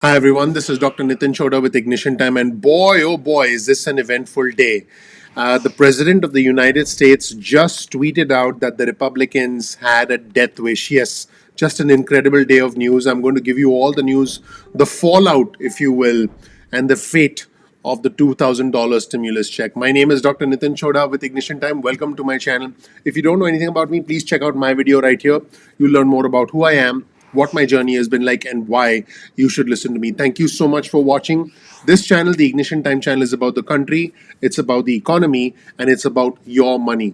Hi everyone, this is Dr. Nitin Chhoda with Ignition Time, and boy, oh boy, is this an eventful day. The President of the United States just tweeted out that the Republicans had a death wish. Yes, just an incredible day of news. I'm going to give you all the news, the fallout, if you will, and the fate of the $2,000 stimulus check. My name is Dr. Nitin Chhoda with Ignition Time. Welcome to my channel. If you don't know anything about me, please check out my video right here. You'll learn more about who I am, what my journey has been like, and why you should listen to me. Thank you so much for watching. This channel, the Ignition Time channel, is about the country, it's about the economy, and it's about your money.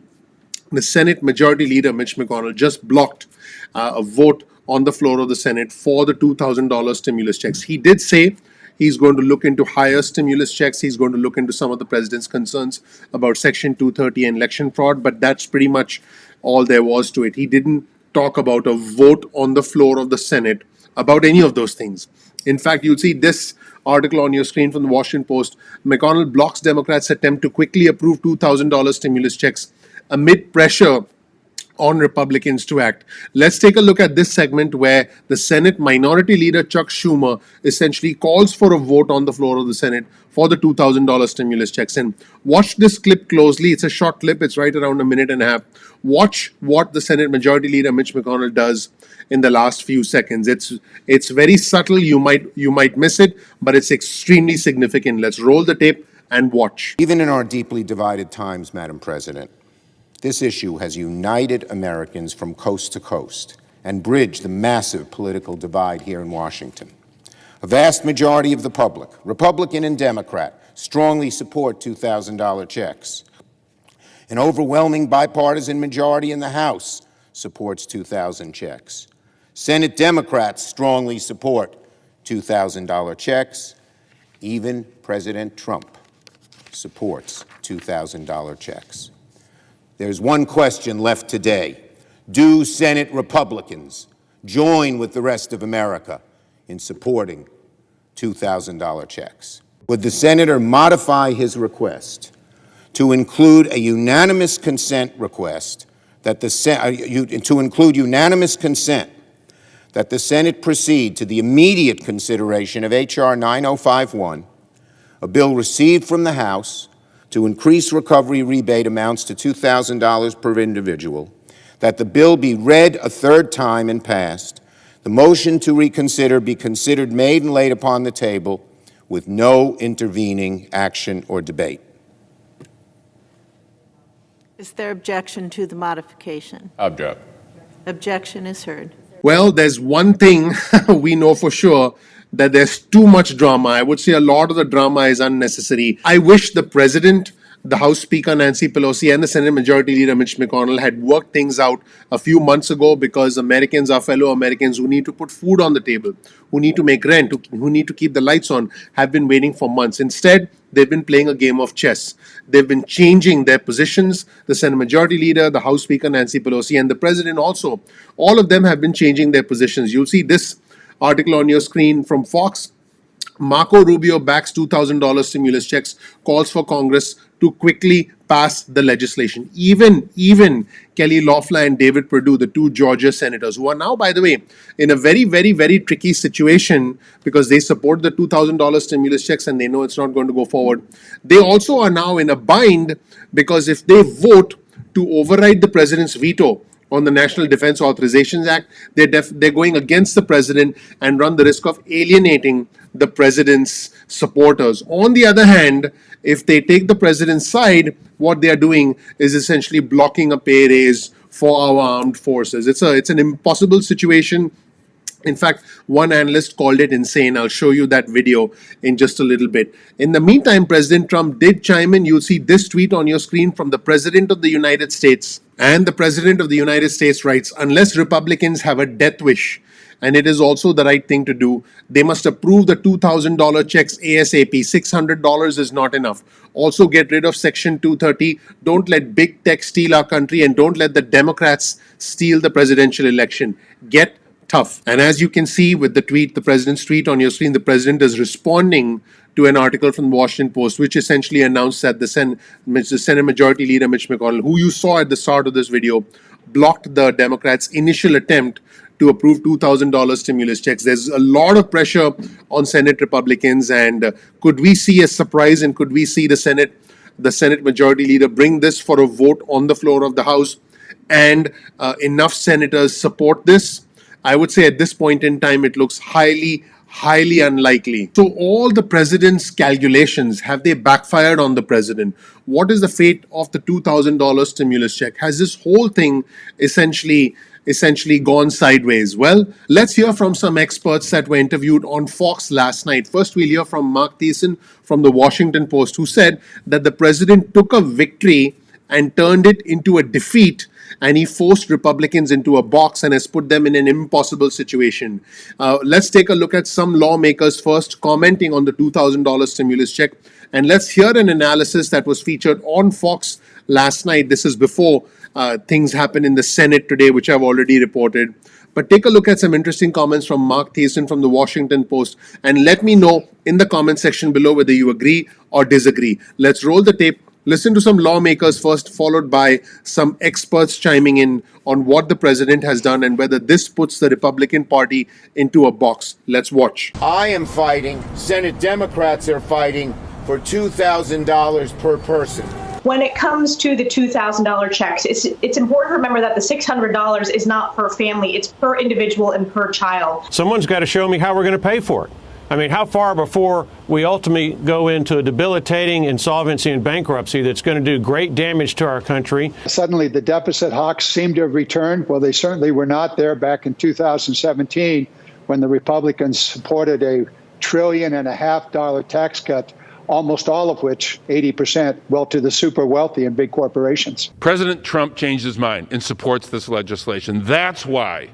The Senate Majority Leader Mitch McConnell just blocked a vote on the floor of the Senate for the $2,000 stimulus checks. He did say he's going to look into higher stimulus checks. He's going to look into some of the president's concerns about Section 230 and election fraud, but that's pretty much all there was to it. He didn't talk about a vote on the floor of the Senate about any of those things. In fact, you'll see this article on your screen from the Washington Post. McConnell blocks Democrats' attempt to quickly approve $2,000 stimulus checks amid pressure on Republicans to act. Let's take a look at this segment where the Senate Minority Leader Chuck Schumer essentially calls for a vote on the floor of the Senate for the $2,000 stimulus checks. And watch this clip closely. It's a short clip, it's right around a minute and a half. Watch what the Senate Majority Leader Mitch McConnell does in the last few seconds. It's very subtle. You might miss it, but it's extremely significant. Let's roll the tape and watch. Even in our deeply divided times, Madam President, this issue has united Americans from coast to coast and bridged the massive political divide here in Washington. A vast majority of the public, Republican and Democrat, strongly support $2,000 checks. An overwhelming bipartisan majority in the House supports 2,000 checks. Senate Democrats strongly support $2,000 checks. Even President Trump supports $2,000 checks. There's one question left today. Do Senate Republicans join with the rest of America in supporting $2,000 checks? Would the senator modify his request to include a unanimous consent request that the Senate proceed to the immediate consideration of H.R. 9051, a bill received from the House to increase recovery rebate amounts to $2,000 per individual, that the bill be read a third time and passed, the motion to reconsider be considered, made, and laid upon the table with no intervening action or debate? Is there objection to the modification? Object. Objection is heard. Well, there's one thing we know for sure, that there's too much drama. I would say a lot of the drama is unnecessary. I wish the President, the House Speaker Nancy Pelosi, and the Senate Majority Leader Mitch McConnell had worked things out a few months ago, because Americans are fellow Americans who need to put food on the table, who need to make rent, who need to keep the lights on, have been waiting for months. Instead, they've been playing a game of chess. They've been changing their positions. The Senate Majority Leader, the House Speaker Nancy Pelosi, and the President also. All of them have been changing their positions. You'll see this article on your screen from Fox. Marco Rubio backs $2,000 stimulus checks, calls for Congress to quickly pass the legislation. Even Kelly Loeffler and David Perdue, the two Georgia senators, who are now, by the way, in a very, very, very tricky situation because they support the $2,000 stimulus checks and they know it's not going to go forward. They also are now in a bind because if they vote to override the president's veto on the National Defense Authorizations Act, they're going against the president and run the risk of alienating the president's supporters. On the other hand, if they take the president's side, what they are doing is essentially blocking a pay raise for our armed forces. It's an impossible situation. In fact, one analyst called it insane. I'll show you that video in just a little bit. In the meantime, President Trump did chime in. You'll see this tweet on your screen from the President of the United States. And the President of the United States writes, unless Republicans have a death wish, and it is also the right thing to do, they must approve the $2,000 checks ASAP. $600 is not enough. Also get rid of Section 230. Don't let big tech steal our country, and don't let the Democrats steal the presidential election. Get tough. And as you can see with the tweet, the president's tweet on your screen, the president is responding to an article from the Washington Post, which essentially announced that the Senate Majority Leader Mitch McConnell, who you saw at the start of this video, blocked the Democrats' initial attempt to approve $2,000 stimulus checks. There's a lot of pressure on Senate Republicans, and could we see a surprise, and could we see the Senate Majority Leader bring this for a vote on the floor of the House, and enough senators support this? I would say at this point in time, it looks highly unlikely. So all the president's calculations, have they backfired on the president? What is the fate of the $2,000 stimulus check? Has this whole thing essentially gone sideways? Well, let's hear from some experts that were interviewed on Fox last night. First, we'll hear from Mark Thiessen from the Washington Post, who said that the president took a victory and turned it into a defeat, and he forced Republicans into a box and has put them in an impossible situation. Let's take a look at some lawmakers first commenting on the $2,000 stimulus check, and let's hear an analysis that was featured on Fox last night. This is before things happened in the Senate today, which I've already reported. But take a look at some interesting comments from Mark Thiessen from the Washington Post, and let me know in the comment section below whether you agree or disagree. Let's roll the tape. Listen to some lawmakers first, followed by some experts chiming in on what the president has done and whether this puts the Republican Party into a box. Let's watch. I am fighting, Senate Democrats are fighting for $2,000 per person. When it comes to the $2,000 checks, it's important to remember that the $600 is not per family, it's per individual and per child. Someone's got to show me how we're going to pay for it. I mean, how far before we ultimately go into a debilitating insolvency and bankruptcy that's going to do great damage to our country? Suddenly, the deficit hawks seem to have returned. Well, they certainly were not there back in 2017 when the Republicans supported a $1.5 trillion tax cut, almost all of which, 80%, went to the super wealthy and big corporations. President Trump changed his mind and supports this legislation. That's why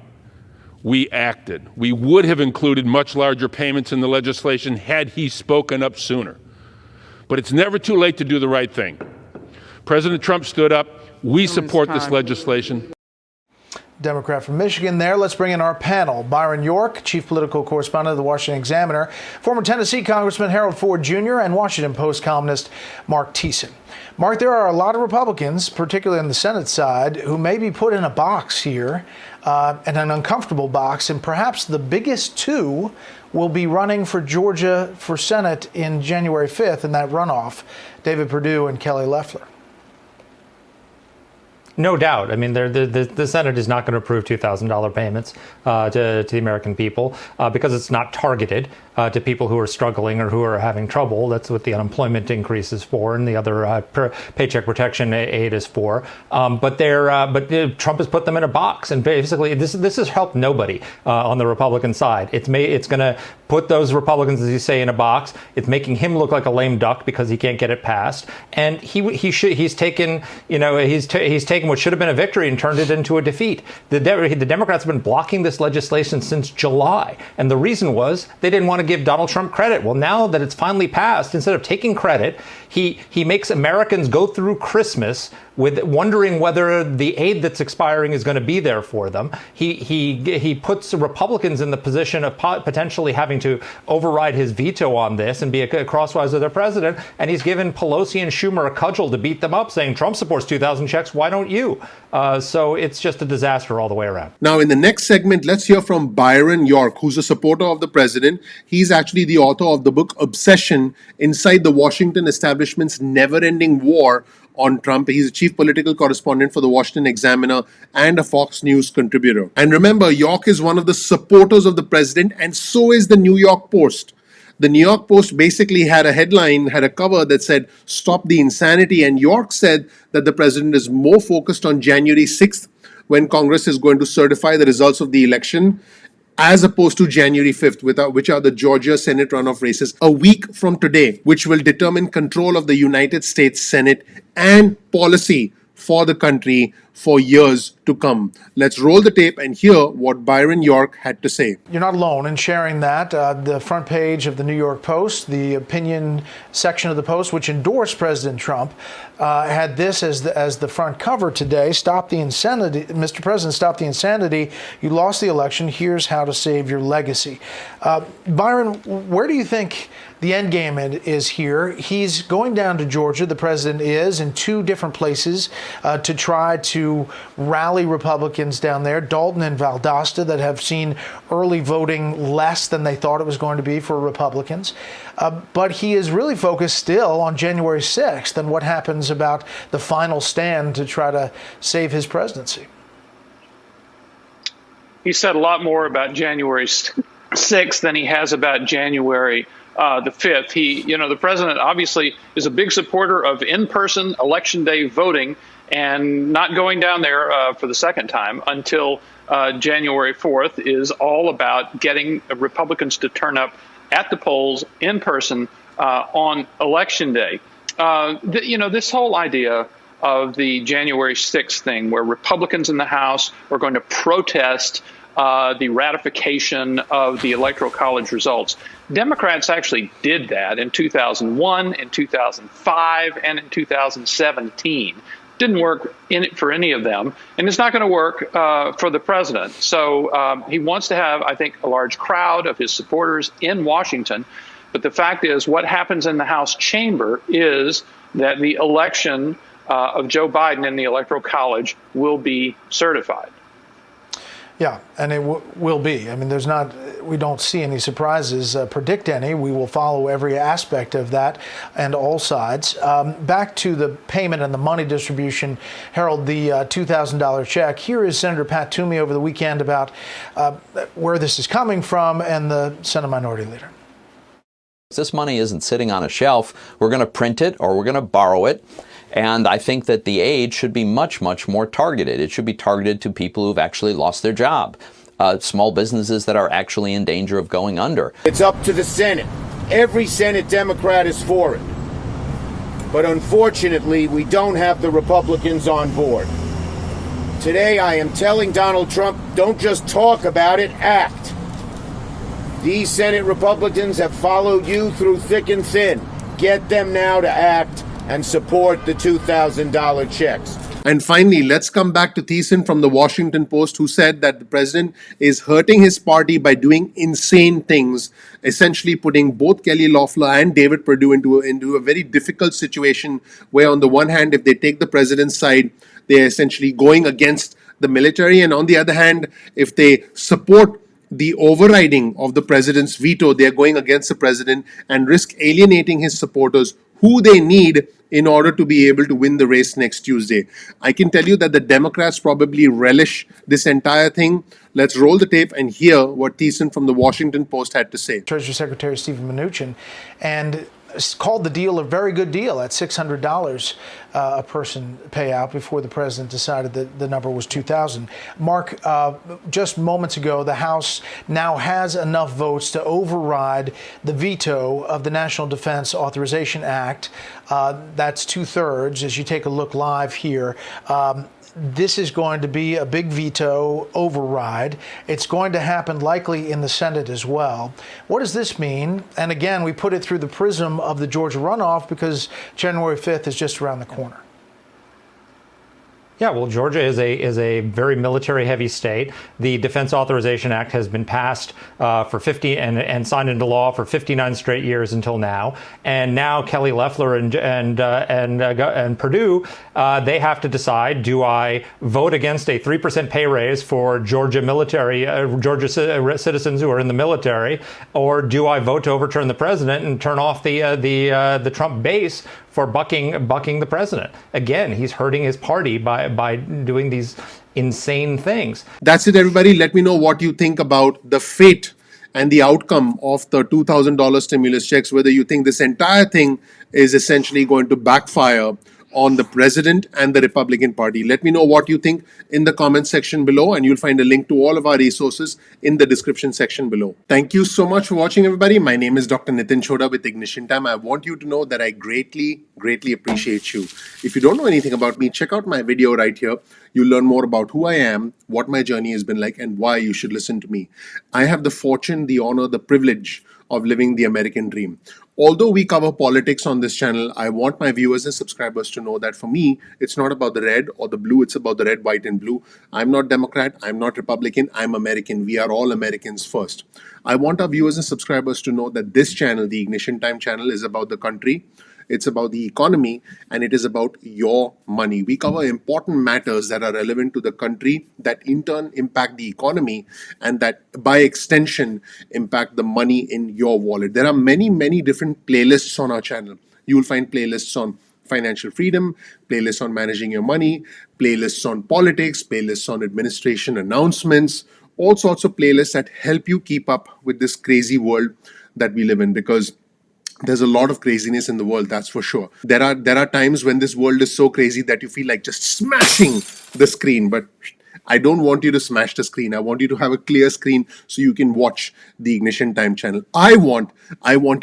we acted. We would have included much larger payments in the legislation had he spoken up sooner. But it's never too late to do the right thing. President Trump stood up. We support this legislation. Democrat from Michigan there. Let's bring in our panel. Byron York, chief political correspondent of the Washington Examiner, former Tennessee Congressman Harold Ford Jr., and Washington Post columnist Mark Thiessen. Mark, there are a lot of Republicans, particularly on the Senate side, who may be put in a box here, and an uncomfortable box, and perhaps the biggest two will be running for Georgia for Senate in January 5th in that runoff, David Perdue and Kelly Loeffler. No doubt. I mean, the Senate is not going to approve $2,000 payments to the American people because it's not targeted to people who are struggling or who are having trouble. That's what the unemployment increase is for, and the other paycheck protection aid is for. But Trump has put them in a box, and basically this has helped nobody on the Republican side. It's going to put those Republicans, as you say, in a box. It's making him look like a lame duck because he can't get it passed, and he's taken what should have been a victory and turned it into a defeat. The Democrats have been blocking this legislation since July, and the reason was they didn't want to give Donald Trump credit. Well, now that it's finally passed, instead of taking credit, he makes Americans go through Christmas with wondering whether the aid that's expiring is going to be there for them. He puts Republicans in the position of potentially having to override his veto on this and be a crosswise of their president. And he's given Pelosi and Schumer a cudgel to beat them up, saying Trump supports 2,000 checks. Why don't you? So it's just a disaster all the way around. Now, in the next segment, let's hear from Byron York, who's a supporter of the president. He's actually the author of the book Obsession: Inside the Washington Establishment's Never-Ending War on Trump. He's a chief political correspondent for the Washington Examiner and a Fox News contributor. And remember, York is one of the supporters of the president, and so is the New York Post. The New York Post basically had a cover that said, "Stop the insanity." And York said that the president is more focused on January 6th, when Congress is going to certify the results of the election, as opposed to January 5th, which are the Georgia Senate runoff races, a week from today, which will determine control of the United States Senate and policy for the country for years to come. Let's roll the tape and hear what Byron York had to say. You're not alone in sharing that. The front page of the New York Post, the opinion section of the Post, which endorsed President Trump, had this as the front cover today. Stop the insanity. Mr. President, stop the insanity. You lost the election. Here's how to save your legacy. Byron, where do you think the end game is here? He's going down to Georgia, the president is, in two different places to try to to rally Republicans down there, Dalton and Valdosta, that have seen early voting less than they thought it was going to be for Republicans. But he is really focused still on January 6th and what happens about the final stand to try to save his presidency. He said a lot more about January 6th than he has about January the 5th. The president obviously is a big supporter of in-person election day voting and not going down there for the second time until January 4th is all about getting Republicans to turn up at the polls in person on election day. This whole idea of the January 6th thing where Republicans in the House are going to protest the ratification of the Electoral College results. Democrats actually did that in 2001, in 2005, and in 2017. Didn't work for any of them, and it's not going to work for the president. So he wants to have, I think, a large crowd of his supporters in Washington. But the fact is, what happens in the House chamber is that the election of Joe Biden in the Electoral College will be certified. Yeah, and it will be. I mean, we don't see any surprises, predict any. We will follow every aspect of that and all sides. Back to the payment and the money distribution, Harold, the $2,000 check. Here is Senator Pat Toomey over the weekend about where this is coming from and the Senate Minority Leader. This money isn't sitting on a shelf. We're going to print it or we're going to borrow it. And I think that the aid should be much, much more targeted. It should be targeted to people who've actually lost their job, small businesses that are actually in danger of going under. It's up to the Senate. Every Senate Democrat is for it. But unfortunately, we don't have the Republicans on board. Today, I am telling Donald Trump, don't just talk about it, act. These Senate Republicans have followed you through thick and thin. Get them now to act and support the $2,000 checks. And finally, let's come back to Thiessen from the Washington Post, who said that the president is hurting his party by doing insane things, essentially putting both Kelly Loeffler and David Perdue into a very difficult situation where, on the one hand, if they take the president's side, they're essentially going against the military. And on the other hand, if they support the overriding of the president's veto, they're going against the president and risk alienating his supporters who they need in order to be able to win the race next Tuesday. I can tell you that the Democrats probably relish this entire thing. Let's roll the tape and hear what Thiessen from the Washington Post had to say. Treasury Secretary Stephen Mnuchin, and called the deal a very good deal at $600 a person payout before the president decided that the number was $2,000. Mark, just moments ago, the House now has enough votes to override the veto of the National Defense Authorization Act. That's 2/3 as you take a look live here. This is going to be a big veto override. It's going to happen likely in the Senate as well. What does this mean? And again, we put it through the prism of the Georgia runoff because January 5th is just around the corner. Yeah, well, Georgia is a very military-heavy state. The Defense Authorization Act has been passed for 50 and signed into law for 59 straight years until now. And now Kelly Loeffler and Perdue, they have to decide: do I vote against a 3% pay raise for Georgia citizens who are in the military, or do I vote to overturn the president and turn off the Trump base for bucking the president? Again, he's hurting his party by doing these insane things. That's it, everybody. Let me know what you think about the fate and the outcome of the $2,000 stimulus checks, whether you think this entire thing is essentially going to backfire on the president and the Republican Party. Let me know what you think in the comment section below, and you'll find a link to all of our resources in the description section below. Thank you so much for watching, everybody. My name is Dr. Nitin Chhoda with Ignition Time. I want you to know that I greatly appreciate you. If you don't know anything about me, check out my video right here. You'll learn more about who I am, what my journey has been like, and why you should listen to me. I have the fortune, the honor, the privilege of living the American dream. Although we cover politics on this channel, I want my viewers and subscribers to know that for me, it's not about the red or the blue, it's about the red, white, and blue. I'm not Democrat, I'm not Republican, I'm American. We are all Americans first. I want our viewers and subscribers to know that this channel, the Ignition Time channel, is about the country. it's about the economy, and it is about your money. We cover important matters that are relevant to the country, that in turn impact the economy, and that by extension impact the money in your wallet. There are many, many different playlists on our channel. You will find playlists on financial freedom, playlists on managing your money, playlists on politics, playlists on administration announcements, all sorts of playlists that help you keep up with this crazy world that we live in, because there's a lot of craziness in the world, that's for sure. There are times when this world is so crazy that you feel like just smashing the screen, but I don't want you to smash the screen. I want you to have a clear screen so you can watch the Ignition Time channel. I want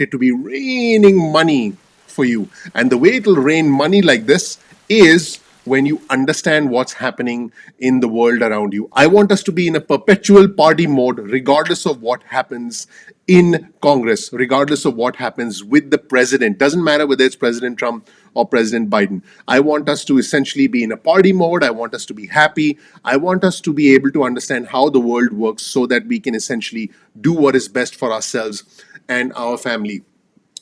it to be raining money for you. And the way it'll rain money like this is when you understand what's happening in the world around you. I want us to be in a perpetual party mode, regardless of what happens in Congress, regardless of what happens with the president. Doesn't matter whether it's President Trump or President Biden. I want us to essentially be in a party mode. I want us to be happy. I want us to be able to understand how the world works so that we can essentially do what is best for ourselves and our family.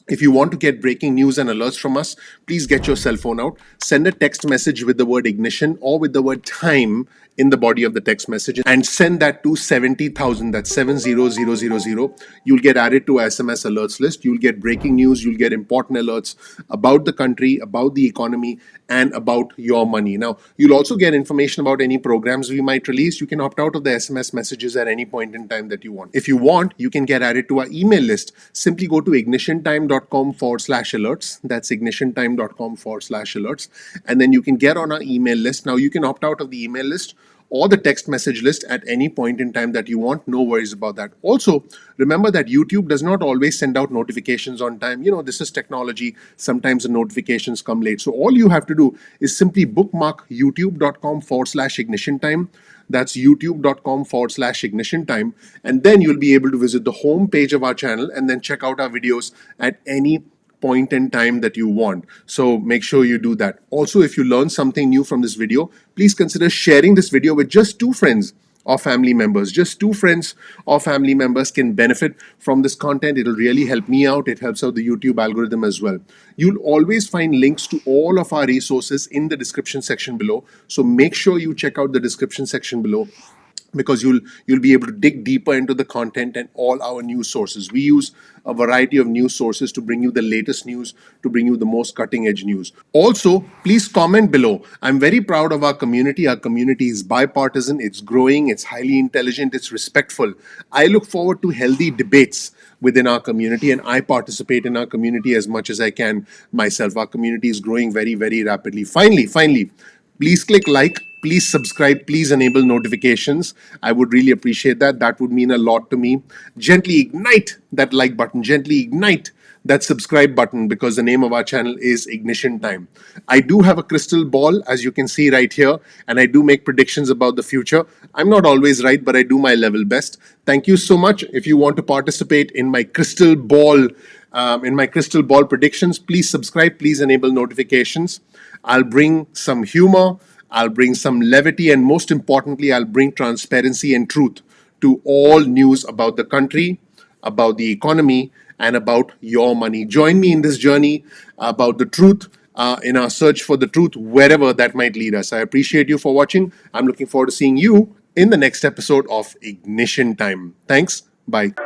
If you want to get breaking news and alerts from us, please get your cell phone out. Send a text message with the word ignition or with the word time in the body of the text message and send that to 70,000. That's 70000. You'll get added to our SMS alerts list. You'll get breaking news. You'll get important alerts about the country, about the economy, and about your money. Now, you'll also get information about any programs we might release. You can opt out of the SMS messages at any point in time that you want. If you want, you can get added to our email list. Simply go to ignitiontime.com/alerts. That's ignitiontime.com/alerts. And then you can get on our email list. Now, you can opt out of the email list or the text message list at any point in time that you want. No worries about that. Also, remember that YouTube does not always send out notifications on time. You know, this is technology. Sometimes the notifications come late. So all you have to do is simply bookmark youtube.com/ignition time. That's youtube.com/ignition time. And then you'll be able to visit the home page of our channel and then check out our videos at any point in time that you want. So make sure you do that. Also, if you learn something new from this video, please consider sharing this video with just 2 friends or family members. Just 2 friends or family members can benefit from this content. It'll really help me out. It helps out the YouTube algorithm as well. You'll always find links to all of our resources in the description section below. So make sure you check out the description section below, because you'll be able to dig deeper into the content and all our news sources. We use a variety of news sources to bring you the latest news, to bring you the most cutting edge news. Also, please comment below. I'm very proud of our community. Our community is bipartisan, it's growing, it's highly intelligent, it's respectful. I look forward to healthy debates within our community, and I participate in our community as much as I can myself. Our community is growing very, very rapidly. Finally, please click like, please subscribe, please enable notifications. I would really appreciate that. That would mean a lot to me. Gently ignite that like button, gently ignite that subscribe button, because the name of our channel is Ignition Time. I do have a crystal ball, as you can see right here, and I do make predictions about the future. I'm not always right, but I do my level best. Thank you so much. If you want to participate in my crystal ball predictions, please subscribe, please enable notifications. I'll bring some humor, I'll bring some levity, and most importantly, I'll bring transparency and truth to all news about the country, about the economy, and about your money. Join me in this journey about the truth, in our search for the truth, wherever that might lead us. I appreciate you for watching. I'm looking forward to seeing you in the next episode of Ignition Time. Thanks. Bye.